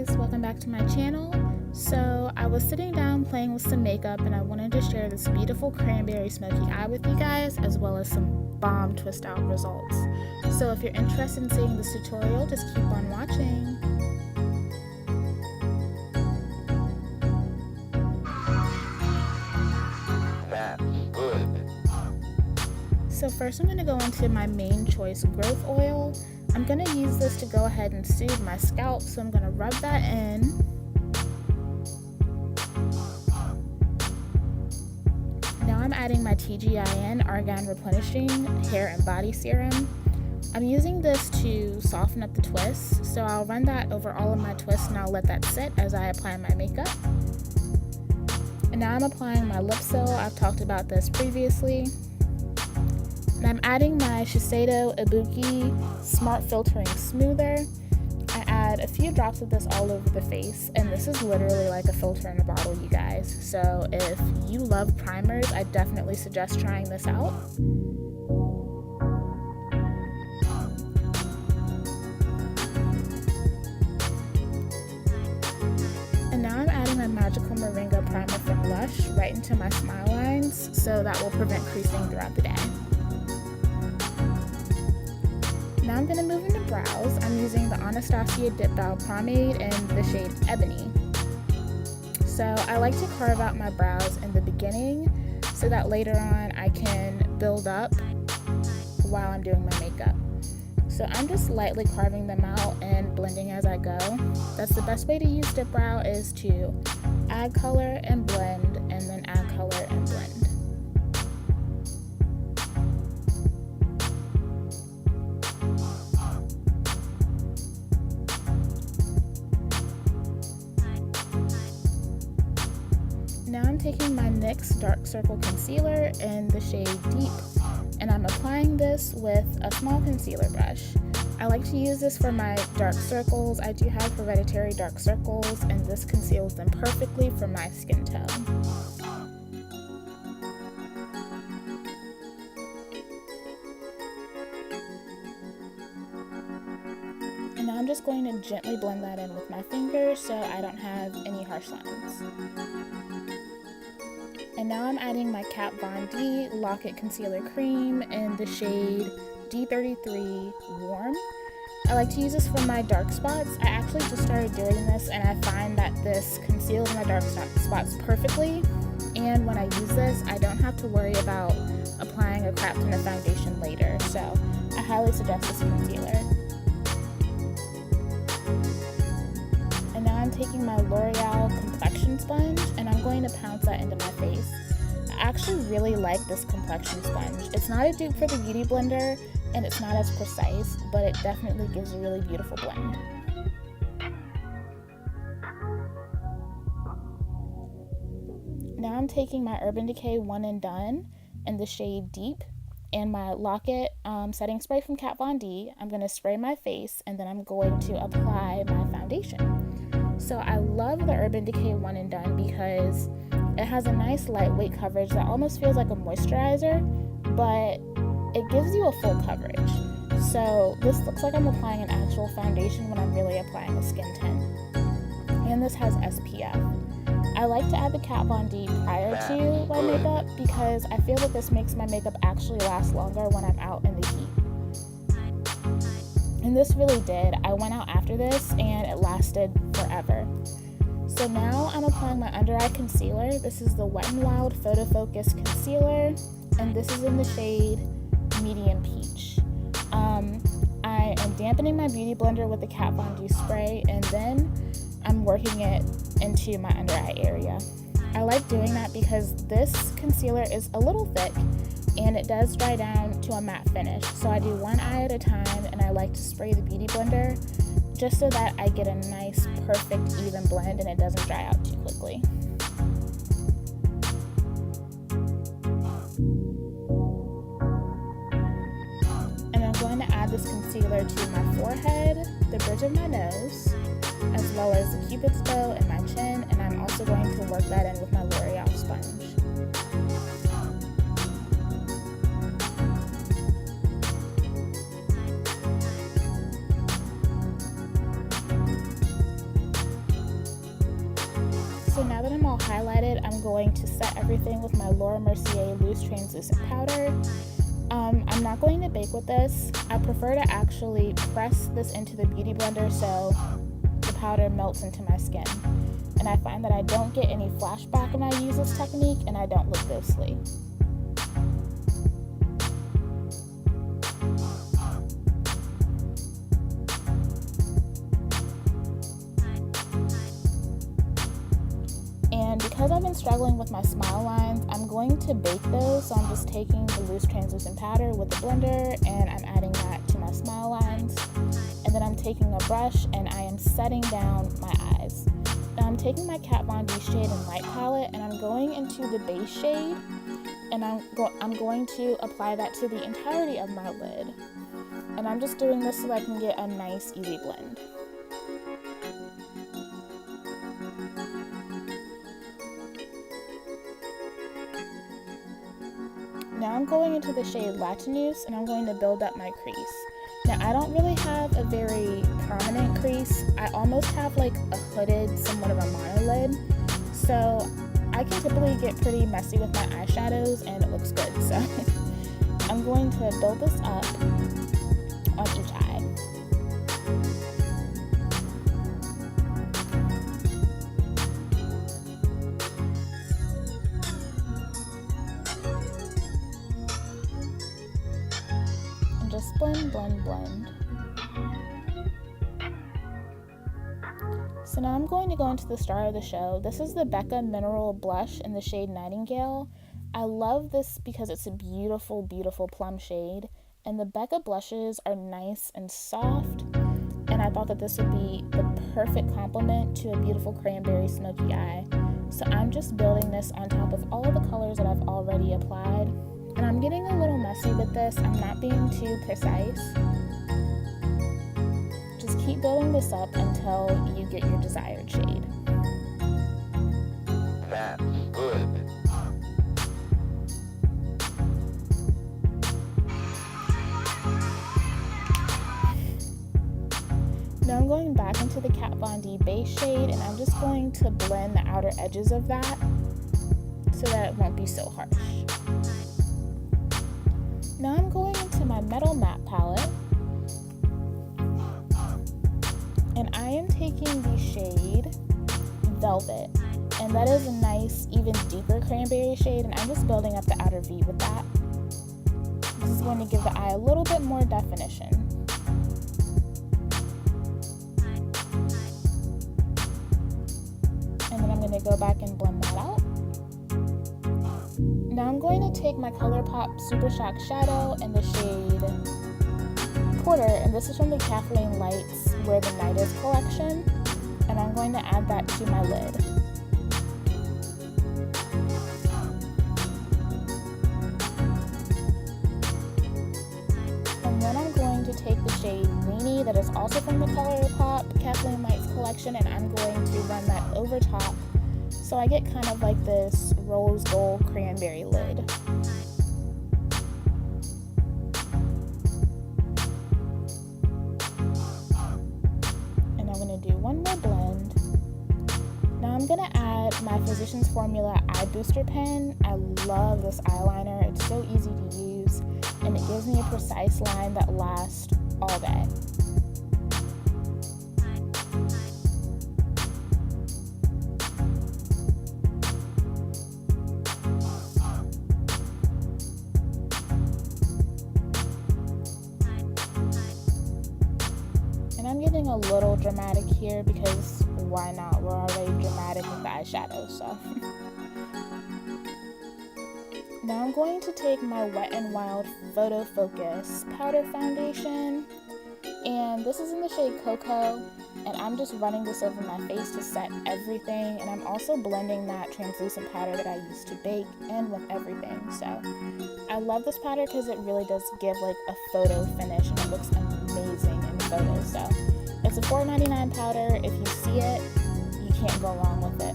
guys, welcome back to my channel. So I was sitting down playing with some makeup and I wanted to share this beautiful cranberry smoky eye with you guys, as well as some bomb twist out results. So if you're interested in seeing this tutorial, just keep on watching. That's good. So first I'm going to go into my main choice growth oil. I'm going to use this to go ahead and soothe my scalp, so I'm going to rub that in. Now I'm adding my tgin Argan Replenishing Hair and Body Serum. I'm using this to soften up the twists, so I'll run that over all of my twists and I'll let that sit as I apply my makeup. And now I'm applying my lip seal. I've talked about this previously. And I'm adding my Shiseido Ibuki Smart Filtering Smoother. I add a few drops of this all over the face, and this is literally like a filter in a bottle, you guys. So if you love primers, I definitely suggest trying this out. And now I'm adding my Magical Moringa Primer from Lush right into my smile lines, so that will prevent creasing throughout the day. Now I'm going to move into brows. I'm using the Anastasia Dip Dial Pomade in the shade Ebony. So I like to carve out my brows in the beginning so that later on I can build up while I'm doing my makeup. So I'm just lightly carving them out and blending as I go. That's the best way to use dip brow, is to add color and blend, and then add color and blend. Now I'm taking my NYX Dark Circle Concealer in the shade Deep, and I'm applying this with a small concealer brush. I like to use this for my dark circles. I do have hereditary dark circles, and this conceals them perfectly for my skin tone. And now I'm just going to gently blend that in with my fingers so I don't have any harsh lines. And now I'm adding my Kat Von D Lock-It Concealer Cream in the shade D33 Warm. I like to use this for my dark spots. I actually just started doing this and I find that this conceals my dark spots perfectly. And when I use this, I don't have to worry about applying a crap ton of foundation later. So I highly suggest this concealer. And now I'm taking my L'Oreal complexion sponge and I'm going to pounce that into my face. I actually really like this complexion sponge. It's not a dupe for the Beauty Blender and it's not as precise, but it definitely gives a really beautiful blend. Now I'm taking my Urban Decay One and Done in the shade Deep and my Lock-It setting spray from Kat Von D. I'm going to spray my face and then I'm going to apply my foundation. So I love the Urban Decay One and Done because it has a nice lightweight coverage that almost feels like a moisturizer, but it gives you a full coverage. So this looks like I'm applying an actual foundation when I'm really applying a skin tint. And this has SPF. I like to add the Kat Von D prior to my makeup because I feel that this makes my makeup actually last longer when I'm out in the heat. And this really did. I went out after this and it lasted forever. So now I'm applying my under eye concealer. This is the Wet n Wild Photo Focus Concealer, and this is in the shade Medium Peach. I am dampening my Beauty Blender with the Kat Von D spray, and then I'm working it into my under eye area. I like doing that because this concealer is a little thick and it does dry down to a matte finish. So I do one eye at a time and I like to spray the Beauty Blender just so that I get a nice, perfect, even blend and it doesn't dry out too quickly. And I'm going to add this concealer to my forehead, the bridge of my nose, as well as the Cupid's bow and my chin, and I'm also going to work that in with my L'Oreal sponge. all highlighted, I'm going to set everything with my Laura Mercier loose translucent powder. I'm not going to bake with this. I prefer to actually press this into the beauty blender so the powder melts into my skin. And I find that I don't get any flashback when I use this technique, and I don't look ghostly. And because I've been struggling with my smile lines, I'm going to bake those. So I'm just taking the loose translucent powder with the blender and I'm adding that to my smile lines. And then I'm taking a brush and I am setting down my eyes. Now I'm taking my Kat Von D shade and light palette and I'm going into the base shade and I'm going to apply that to the entirety of my lid. And I'm just doing this so that I can get a nice easy blend. Now I'm going into the shade Latinus and I'm going to build up my crease. Now I don't really have a very prominent crease. I almost have like a hooded, somewhat of a monolid. So I can typically get pretty messy with my eyeshadows and it looks good. So I'm going to build this up on each eye. Just blend, blend, blend. So now I'm going to go into the star of the show. This is the Becca Mineral Blush in the shade Nightingale. I love this because it's a beautiful, beautiful plum shade. And the Becca blushes are nice and soft. And I thought that this would be the perfect complement to a beautiful cranberry smoky eye. So I'm just building this on top of all of the colors that I've already applied. And I'm getting a little messy with this. I'm not being too precise. Just keep building this up until you get your desired shade. That's good. Now I'm going back into the Kat Von D base shade and I'm just going to blend the outer edges of that so that it won't be so harsh. Now I'm going into my Metal Matte palette and I am taking the shade Velvet, and that is a nice, even deeper cranberry shade, and I'm just building up the outer V with that. This is going to give the eye a little bit more definition. And then I'm going to go back and blend that out. Now I'm going to take my Colourpop Super Shock Shadow in the shade Porter, and this is from the Kathleen Lights Where the Night Is collection, and I'm going to add that to my lid. And then I'm going to take the shade Weenie that is also from the Colourpop Kathleen Lights collection, and I'm going to run that over top so I get kind of like this rose gold cranberry lid. And I'm going to do one more blend. Now I'm going to add my Physicians Formula Eye Booster Pen. I love this eyeliner. It's so easy to use and it gives me a precise line that lasts all day. And I'm getting a little dramatic here because why not? We're already dramatic with the eyeshadow, so. Now I'm going to take my Wet n Wild Photo Focus Powder Foundation, and this is in the shade Cocoa, and I'm just running this over my face to set everything, and I'm also blending that translucent powder that I used to bake in with everything. So I love this powder because it really does give like a photo finish and it looks amazing in photos. So it's a $4.99 powder. If you see it, you can't go wrong with it.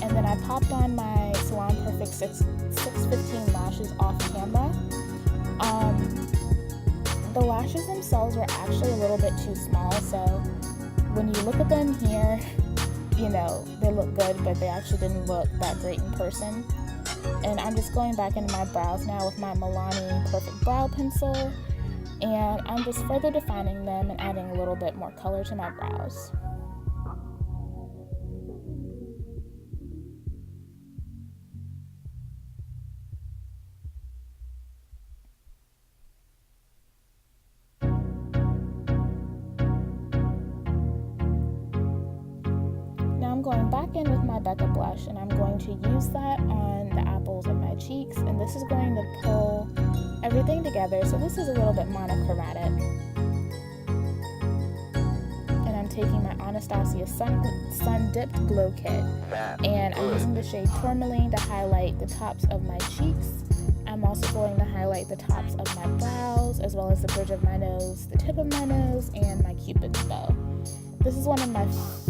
And then I popped on my Salon Perfect 615 lashes off camera. The lashes themselves are actually a little bit too small, so when you look at them here, you know, they look good, but they actually didn't look that great in person. And I'm just going back into my brows now with my Milani Perfect Brow Pencil, and I'm just further defining them and adding a little bit more color to my brows. Now I'm going back in with my Becca blush, and I'm going to use that on the apples of my cheeks, and this is going to pull everything together, so this is a little bit monochromatic. And I'm taking my Anastasia Sun Dipped Glow Kit, and I'm using the shade Tourmaline to highlight the tops of my cheeks. I'm also going to highlight the tops of my brows, as well as the bridge of my nose, the tip of my nose, and my Cupid's bow. This is one of my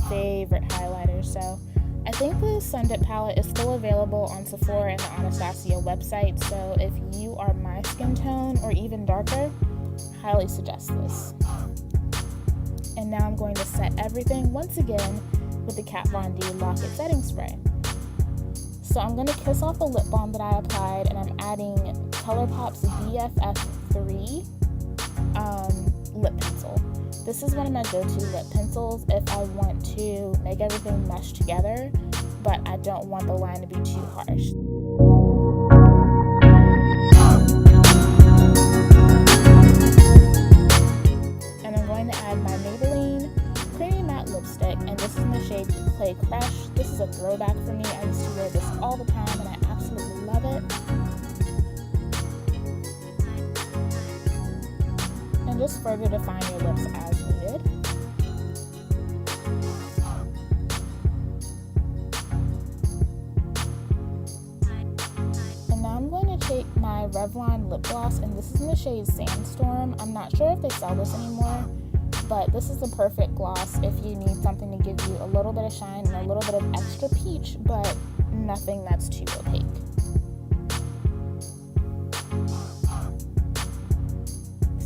favorite highlighters, so I think the Sun Dip palette is still available on Sephora and the Anastasia website, so if you are my skin tone or even darker, highly suggest this. And now I'm going to set everything once again with the Kat Von D Lock-It Setting Spray. So I'm going to kiss off the lip balm that I applied, and I'm adding Colourpop's BFF3 lip pencil. This is one of my go-to lip pencils if I want to make everything mesh together, but I don't want the line to be too harsh. And I'm going to add my Maybelline Creamy Matte Lipstick, and this is in the shade Clay Crush. This is a throwback for me. I used to wear this all the time, and I absolutely love it. And just further define your lips as needed. And now I'm going to take my Revlon lip gloss, and this is in the shade Sandstorm. I'm not sure if they sell this anymore, but this is the perfect gloss if you need something to give you a little bit of shine and a little bit of extra peach, but nothing that's too opaque.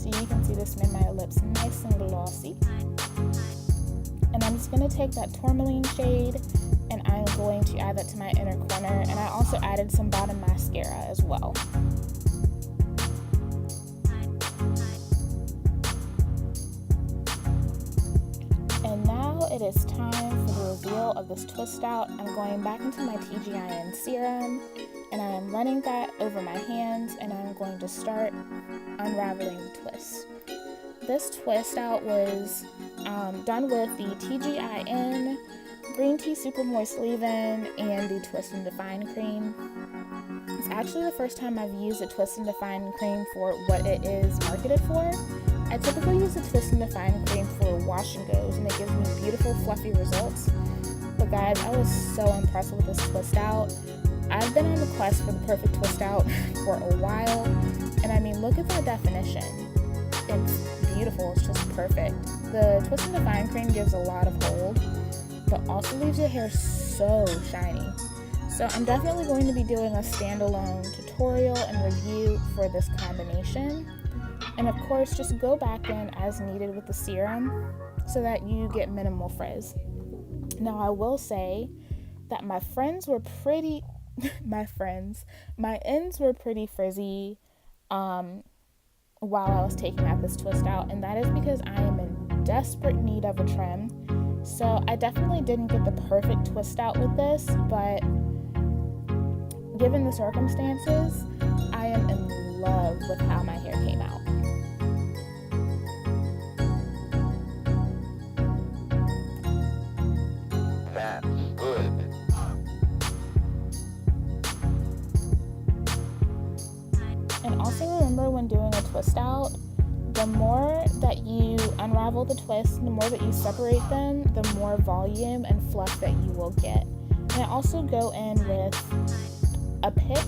You can see this made my lips nice and glossy. And I'm just going to take that Tourmaline shade, and I'm going to add that to my inner corner, and I also added some bottom mascara as well. And now it is time for the reveal of this twist out. I'm going back into my tgin serum, and I'm running that over my hands, and I'm going to start unraveling the twist. This twist out was done with the tgin, Green Tea Super Moist Leave-In, and the Twist and Define Cream. It's actually the first time I've used a Twist and Define Cream for what it is marketed for. I typically use the Twist and Define Cream for wash and goes, and it gives me beautiful fluffy results. But guys, I was so impressed with this twist out. I've been on the quest for the perfect twist out for a while, and I mean, look at that definition. It's beautiful, it's just perfect. The Twist and Define Cream gives a lot of hold, but also leaves your hair so shiny. So I'm definitely going to be doing a standalone tutorial and review for this combination. And of course, just go back in as needed with the serum so that you get minimal frizz. Now, I will say that my ends were pretty frizzy while I was taking out this twist out, and that is because I am in desperate need of a trim. So I definitely didn't get the perfect twist out with this, but given the circumstances, I am in love with how my hair came out. That's good. And also remember, when doing a twist out, the more that you unravel the twist, the more that you separate them, the more volume and fluff that you will get. And I also go in with a pick,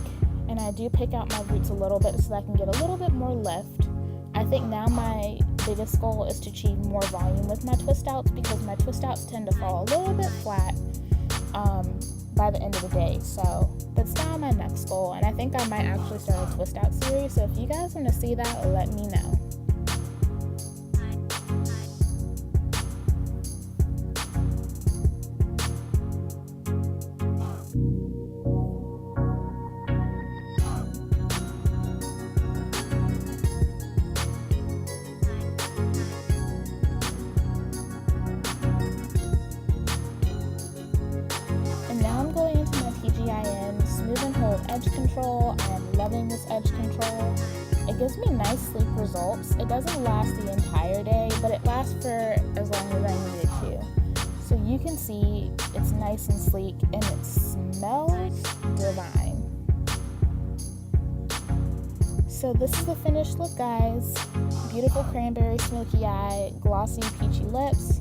and I do pick out my roots a little bit so that I can get a little bit more lift. I think now my biggest goal is to achieve more volume with my twist outs, because my twist outs tend to fall a little bit flat by the end of the day. So that's now my next goal, and I think I might actually start a twist out series. So if you guys want to see that, let me know. with edge control. I am loving this edge control. It gives me nice sleek results. It doesn't last the entire day, but it lasts for as long as I need it to. So you can see it's nice and sleek and it smells divine. So this is the finished look, guys. Beautiful cranberry smoky eye, glossy peachy lips,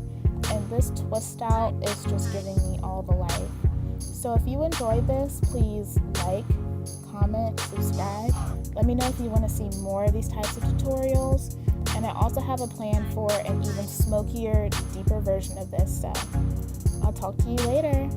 and this twist out is just giving me all the life. So if you enjoyed this, please like, comment, subscribe. Let me know if you want to see more of these types of tutorials. And I also have a plan for an even smokier, deeper version of this. So I'll talk to you later.